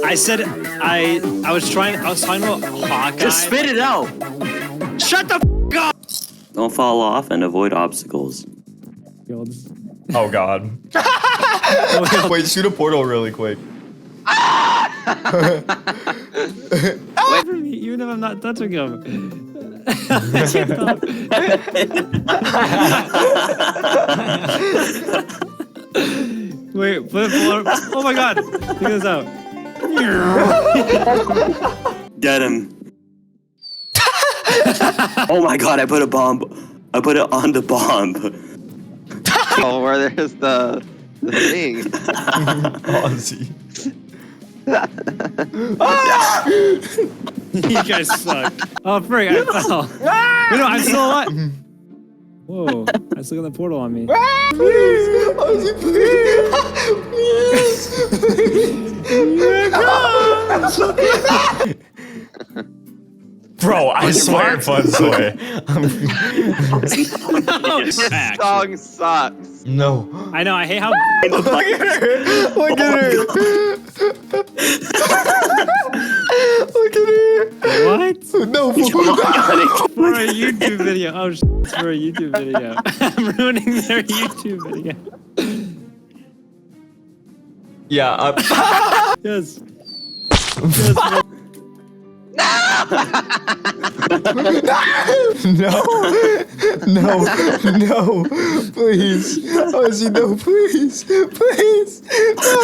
I said I was talking about Hawkeye. Just spit it out. Shut the f up. Don't fall off and avoid obstacles. Oh god. Wait, shoot a portal really quick. Wait for me, even if I'm not touching him. I can't stop. Wait, flip. Oh my god! Check this out. Get him. Oh my god, I put a bomb. I put it on the bomb. Oh, where there's the thing. Ozzy. You guys suck. Oh, frick, I fell. Wait, no, I'm still alive. Whoa, I still got the portal on me. Please, Ozzy, please. Bro, I swear, Funzoi. Song sucks. No. I know, I hate how. Look at her. Look at her. Look at her. What? No. For a YouTube video. Oh, it's for a YouTube video. I'm ruining their YouTube video. Yeah. Yes. No. Please. Ozzy, no, please. Please. No.